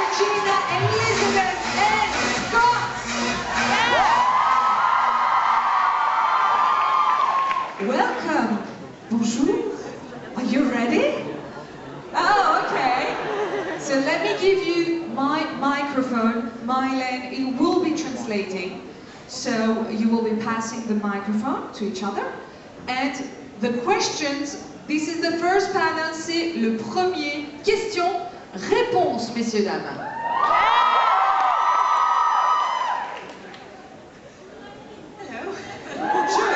Georgina, Elizabeth, and Scott. Welcome. Bonjour. Are you ready? Oh, okay. So let me give you my microphone. Lail, it will be translating. So you will be passing the microphone to each other. And the questions, this is the first panel, c'est le premier. Question-réponse, messieurs, dames. Hello. Bonjour.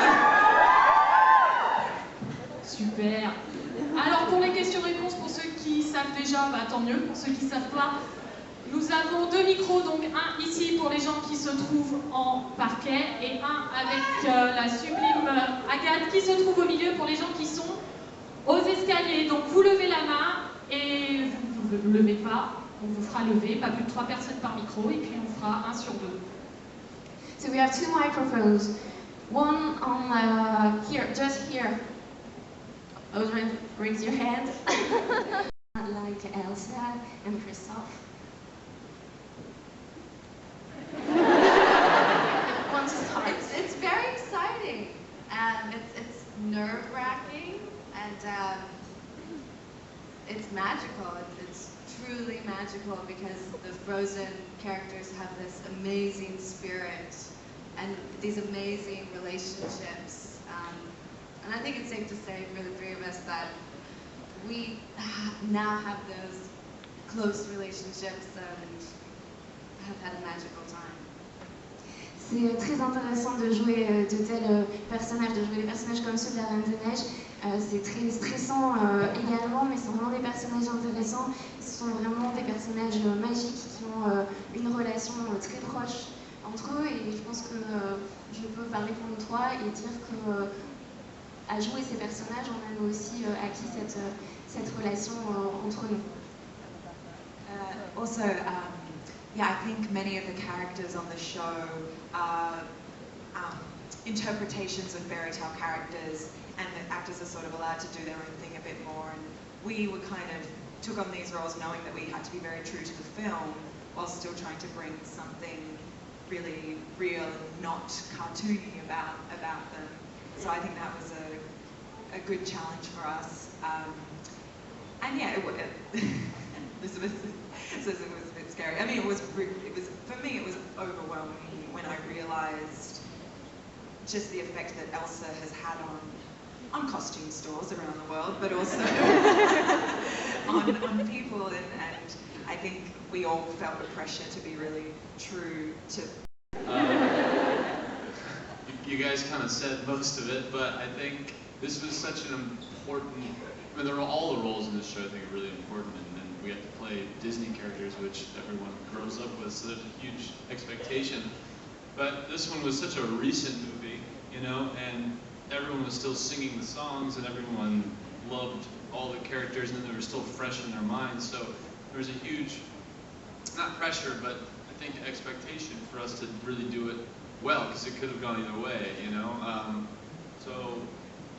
Super. Alors pour les questions-réponses, pour ceux qui savent déjà, bah, tant mieux. Pour ceux qui ne savent pas, nous avons deux micros, donc un ici pour les gens qui se trouvent en parquet et un avec la sublime Agathe qui se trouve au milieu pour les gens qui sont aux escaliers. Donc vous levez la main et vous ne levez pas, on vous fera lever, pas plus de 3 personnes par micro et puis on fera 1 sur 2. So we have 2 microphones, one on here, just here. Audrey, raise your hand. Like Elsa and Christophe. Want to start? It's very exciting. It's nerve-wracking and it's magical. It's truly magical because the Frozen characters have this amazing spirit and these amazing relationships. And I think it's safe to say for the 3 of us that we now have those close relationships and have had a magical time. C'est très intéressant de jouer de tels personnages, de jouer des personnages comme ceux de la Reine des Neiges. C'est très stressant également, mais ce sont vraiment des personnages intéressants. Ce sont vraiment des personnages magiques qui ont une relation très proche entre eux. Et je pense que je peux parler pour nous 3 et dire que à jouer ces personnages, on a nous aussi acquis cette relation entre nous. Also, yeah, I think many of the characters on the show are interpretations of fairy tale characters, and the actors are sort of allowed to do their own thing a bit more. And we were kind of took on these roles knowing that we had to be very true to the film, while still trying to bring something really real and not cartoony about them. So I think that was a good challenge for us. And yeah, Elizabeth says it was a bit scary. I mean, it was for me it was overwhelming when I realised just the effect that Elsa has had on costume stores around the world, but also on people, and I think we all felt the pressure to be really true to. You guys kind of said most of it, but I think this was such an important, I mean, all the roles in this show I think are really important, and we have to play Disney characters, which everyone grows up with, so there's a huge expectation. But this one was such a recent movie, you know, and everyone was still singing the songs, and everyone loved all the characters, and they were still fresh in their minds, so there was a huge, not pressure, but I think expectation for us to really do it well, because it could have gone either way, you know. So,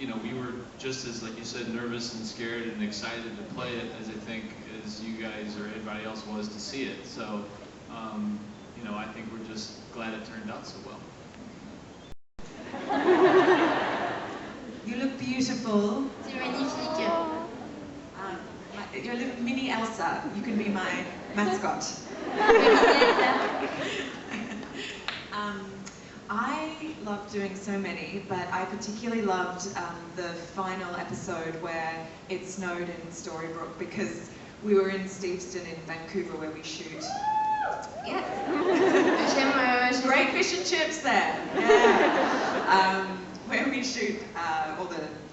you know, we were just as, like you said, nervous and scared and excited to play it as I think as you guys or anybody else was to see it. So, you know, I think we're just glad it turned out so well. You look beautiful. C'est magnifique. You're a little mini Elsa. You can be my mascot. I loved doing so many, but I particularly loved the final episode where it snowed in Storybrooke, because we were in Steveston in Vancouver where we shoot. Yes. Great fish and chips there. Yeah. Where we shoot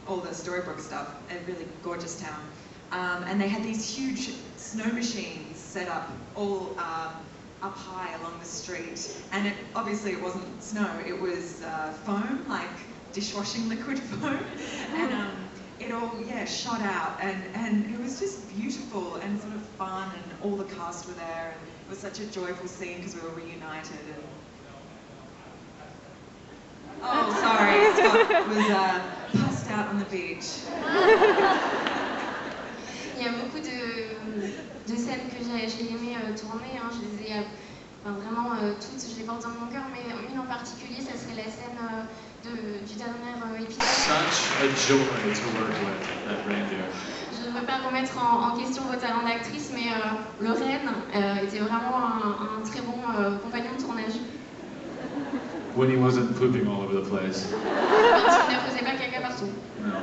all the Storybrooke stuff, a really gorgeous town. And they had these huge snow machines set up all up high along the street, and obviously it wasn't snow, it was foam, like dishwashing liquid foam, and it all shot out, and it was just beautiful and sort of fun, and all the cast were there, and it was such a joyful scene because we were reunited. And oh, sorry, Scott was passed out on the beach. Il y a beaucoup deux scènes que j'ai aimé tourner. Hein. Je les ai vraiment toutes, je les porte dans mon cœur, mais une en particulier, ça serait la scène du dernier épisode. Such a joy to work with that reindeer. Je ne veux pas remettre en question vos talents d'actrice, mais le renne était vraiment un très bon compagnon de tournage. When he wasn't pooping all over the place. Quand il ne faisait pas caca partout. No.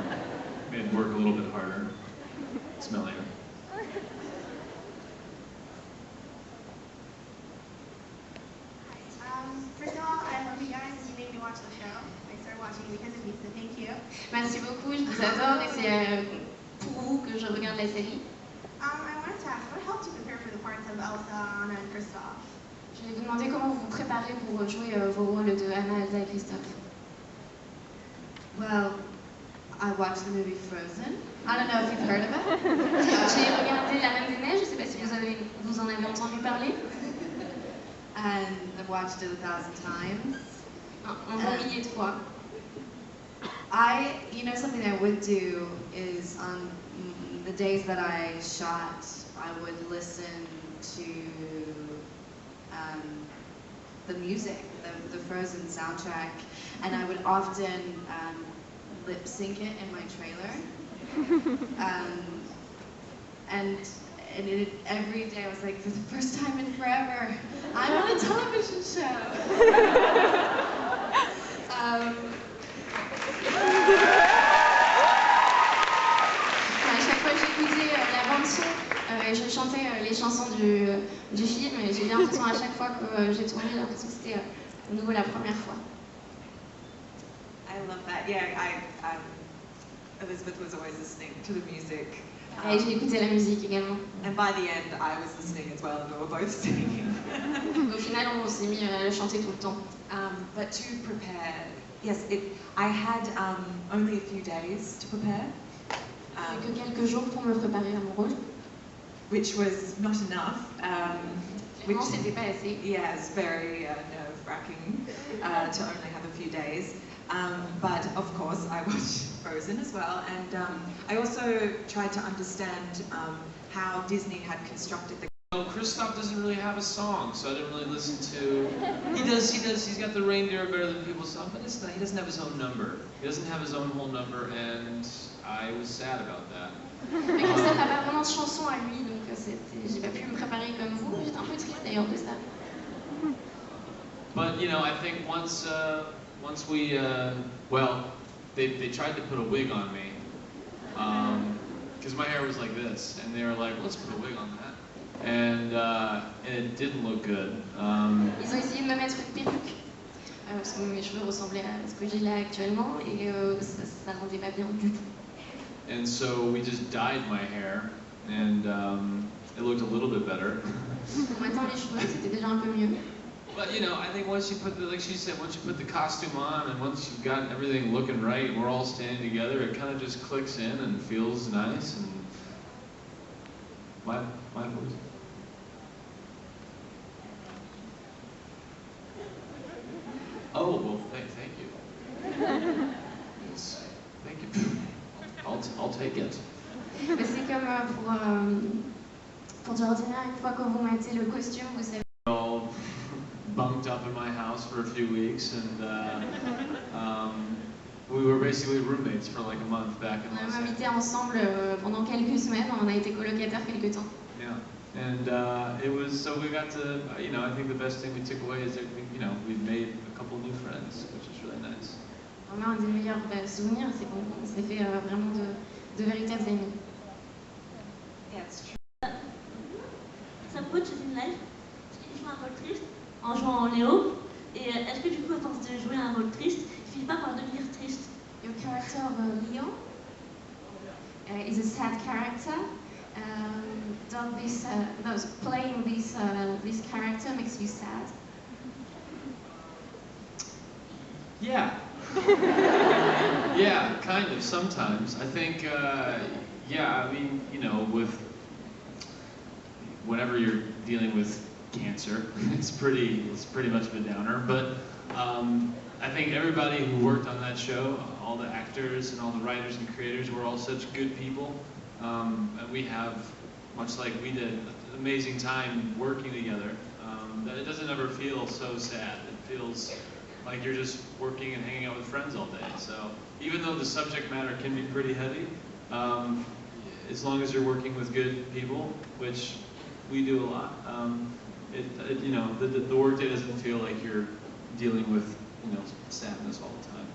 Made it work a little bit harder. Smellier. First of all, I love you guys. You made me watch the show. I started watching it because of you, so thank you. Merci beaucoup, je vous adore et c'est pour vous que je regarde la série. I wanted to ask, what helped you prepare for the parts of Elsa, Anna, and Kristoff? Je vais vous demander comment vous vous préparez pour jouer vos rôles de Anna, Elsa et Christophe. Well, I watched the movie Frozen. I don't know if you've heard of it. J'ai regardé La Reine des Neiges, je ne sais pas si vous en avez entendu parler. And I've watched it 1,000 times. Un bon millier de fois. You know, something I would do is on the days that I shot, I would listen to the music, the Frozen soundtrack, and I would often lip sync it in my trailer. And every day I was like, for the first time in forever, I'm on a television show. À chaque fois que j'écoutais la bande-son, je chantais les chansons du film et j'ai eu l'impression à chaque fois que j'ai tourné, j'ai l'impression que c'était à nouveau la première fois. I love that. Yeah, Elizabeth was always listening to the music. Et j'ai écouté la musique également. And by the end, I was listening as well, and we were both singing. Au final, on s'est mis à chanter tout le temps. But to prepare, yes, I had only a few days to prepare. Que quelques jours pour me préparer à mon rôle. Which was not enough. Clairement, c'était pas assez. Yeah, it's very nerve-wracking to only have a few days. But of course, I watched Frozen as well, and I also tried to understand how Disney had constructed the. Well, Kristoff doesn't really have a song, so I didn't really listen to. He does. He's got the reindeer better than people's song, but it's not, he doesn't have his own number. He doesn't have his own whole number, and I was sad about that. Mais Christophe n'a pas vraiment de chanson à lui, donc j'ai pas pu me préparer comme vous. J'étais un peu triste d'ailleurs de ça. But you know, I think once we, well, they tried to put a wig on me, because my hair was like this, and they were like, let's put a wig on that, and it didn't look good. Ils ont essayé de me mettre une perruque, parce que mes cheveux ressemblaient à ce que j'ai là actuellement, et ça rendait pas bien du tout. And so we just dyed my hair, and it looked a little bit better. Maintenant les cheveux, c'était déjà un peu mieux. But you know, I think once you put like she said, once you put the costume on, and once you've got everything looking right, and we're all standing together, it kind of just clicks in and feels nice. And my voice. Oh well, thank you. Yes, thank you. I'll take it. Mais c'est comme pour Georgina, une fois que vous mettez le costume, vous savez. All bunked up in my house for a few weeks, and we were basically roommates for like a month back in On Los a Angeles. habité ensemble pendant quelques semaines, on a été colocataires quelques temps. Yeah, and it was so we got to, you know, I think the best thing we took away is that we've made a couple new friends, which is really nice. Vraiment, un des meilleurs souvenirs, c'est qu'on s'est fait vraiment de véritables amis. Yeah, it's true. Ça me coach une live, il joue un rôle triste en jouant en Léo. Et est-ce que du coup, à force de jouer un rôle triste, il finit pas par devenir triste? Your character of Leo is a sad character. Playing this character makes you sad? Yeah. Yeah, kind of, sometimes. I think, yeah, I mean, you know, whenever you're dealing with cancer, it's pretty much of a downer, but I think everybody who worked on that show, all the actors and all the writers and creators, were all such good people, and we have much like we did, an amazing time working together. That it doesn't ever feel so sad. It feels like you're just working and hanging out with friends all day. So even though the subject matter can be pretty heavy, as long as you're working with good people, which we do a lot, you know, the workday doesn't feel like you're dealing with, you know, sadness all the time.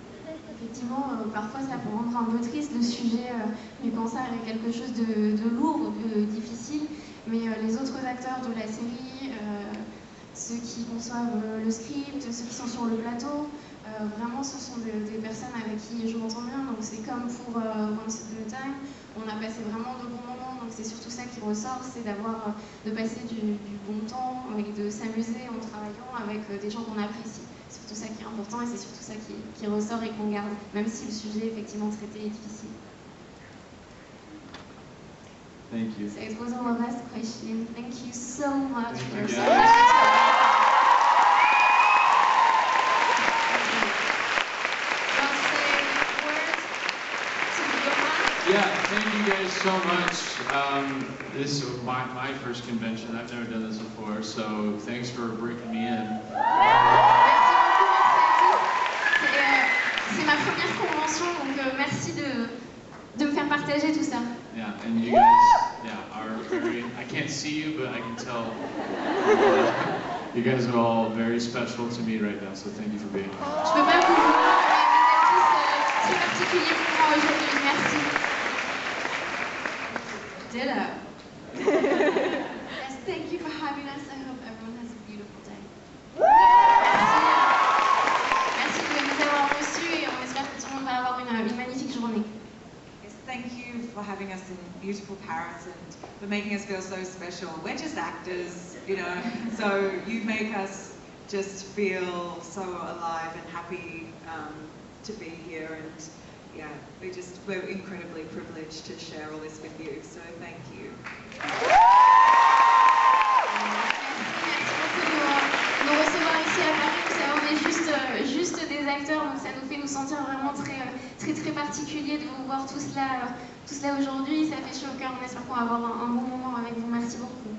Effectivement, parfois ça peut rendre un peu triste le sujet du cancer est quelque chose de lourd, de difficile, mais les autres acteurs de la série, ceux qui conçoivent le script, ceux qui sont sur le plateau, vraiment ce sont des personnes avec qui je m'entends bien, donc c'est comme pour Once Upon a Time, on a passé vraiment de bons moments, donc c'est surtout ça qui ressort, c'est de passer du bon temps et de s'amuser en travaillant avec des gens qu'on apprécie. C'est surtout ça qui est important et c'est surtout ça qui ressort et qu'on garde, même si le sujet effectivement traité est difficile. Thank you. So it was our last question. Thank you so much Thank for you, so guys. much time. Yeah, thank you guys so much. This is my first convention. I've never done this before, so thanks for bringing me in. C'est ma première convention, donc merci de me faire partager tout ça. Yeah, and you guys, are very. I can't see you, but I can tell. You guys are all very special to me right now, so thank you for being here. Je peux pas vous voir, mais vous êtes tous très particuliers pour moi aujourd'hui. Merci. Ditto. Yes, thank you for having us. I hope everyone has a beautiful day. Merci de nous avoir reçus et on espère que tout le monde va avoir une magnifique journée. Yes, thank you for having us in beautiful Paris and for making us feel so special. We're just actors, you know, so you make us just feel so alive and happy to be here, and yeah, we're incredibly privileged to share all this with you, so thank you. Merci beaucoup de nous recevoir ici à Paris. Vous savez, on est juste des acteurs, donc ça nous fait nous sentir vraiment très particuliers de vous voir tout cela aujourd'hui. Ça fait chaud au cœur. On espère qu'on va avoir un bon moment avec vous. Merci beaucoup.